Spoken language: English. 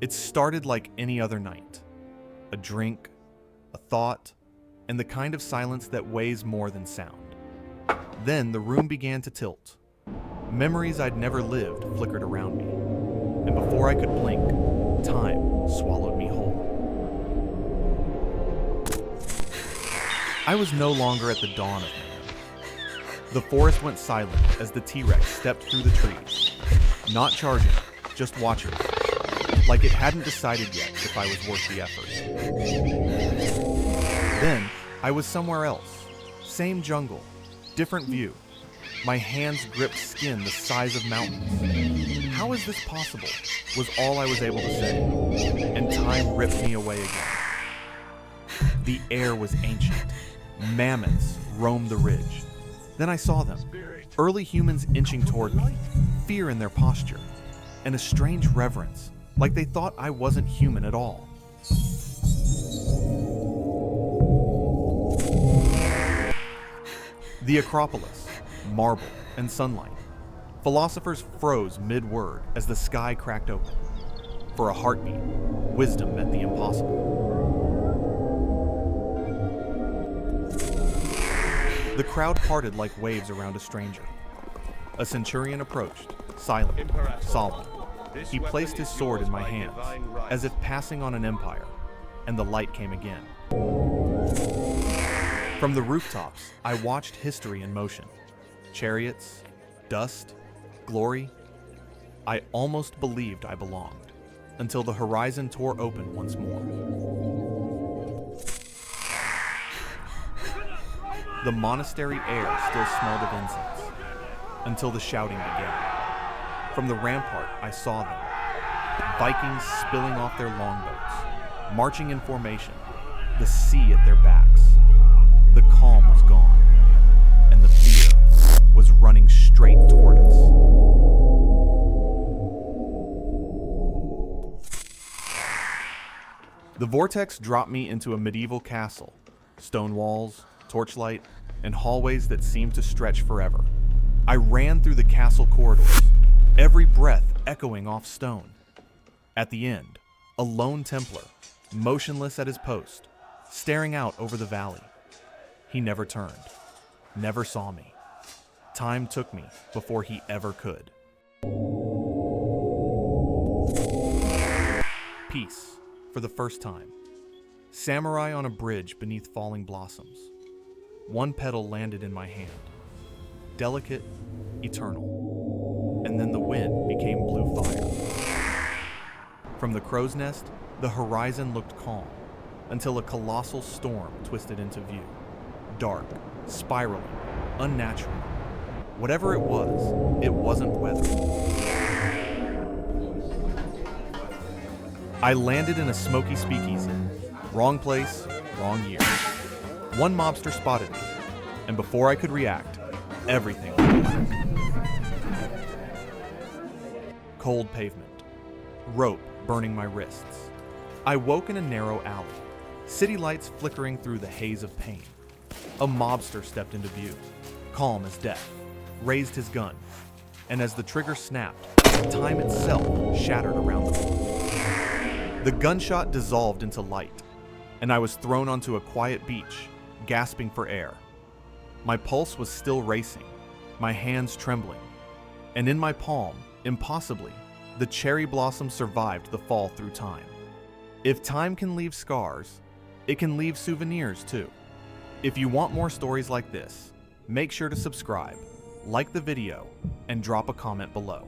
It started like any other night. A drink, a thought, and the kind of silence that weighs more than sound. Then the room began to tilt. Memories I'd never lived flickered around me, and before I could blink, time swallowed me whole. I was no longer at the dawn of man. The forest went silent as the T-Rex stepped through the trees, not charging, just watching, like it hadn't decided yet if I was worth the effort. Then, I was somewhere else. Same jungle, different view. My hands gripped skin the size of mountains. How is this possible? Was all I was able to say. And time ripped me away again. The air was ancient. Mammoths roamed the ridge. Then I saw them. Early humans inching toward me. Fear in their posture. And a strange reverence, like they thought I wasn't human at all. The Acropolis, marble and sunlight. Philosophers froze mid-word as the sky cracked open. For a heartbeat, wisdom met the impossible. The crowd parted like waves around a stranger. A centurion approached, silent, solemn. He placed his sword in my hands, as if passing on an empire, and the light came again. From the rooftops, I watched history in motion. Chariots, dust, glory. I almost believed I belonged, until the horizon tore open once more. The monastery air still smelled of incense, until the shouting began. From the rampart, I saw them. Vikings spilling off their longboats, marching in formation, the sea at their backs. The calm was gone, and the fear was running straight toward us. The vortex dropped me into a medieval castle, stone walls, torchlight, and hallways that seemed to stretch forever. I ran through the castle corridors, every breath echoing off stone. At the end, a lone Templar, motionless at his post, staring out over the valley. He never turned, never saw me. Time took me before he ever could. Peace, for the first time. Samurai on a bridge beneath falling blossoms. One petal landed in my hand. Delicate, eternal. And then the wind became blue fire. From the crow's nest, the horizon looked calm, until a colossal storm twisted into view. Dark, spiraling, unnatural. Whatever it wasn't weather. I landed in a smoky speakeasy. Wrong place, wrong year. One mobster spotted me, and before I could react, everything went black. Cold pavement. Rope burning my wrists. I woke in a narrow alley, city lights flickering through the haze of pain. A mobster stepped into view, calm as death, raised his gun, and as the trigger snapped, time itself shattered around the room. The gunshot dissolved into light, and I was thrown onto a quiet beach, gasping for air. My pulse was still racing, my hands trembling, and in my palm, impossibly, the cherry blossom survived the fall through time. If time can leave scars, it can leave souvenirs too. If you want more stories like this, make sure to subscribe, like the video, and drop a comment below.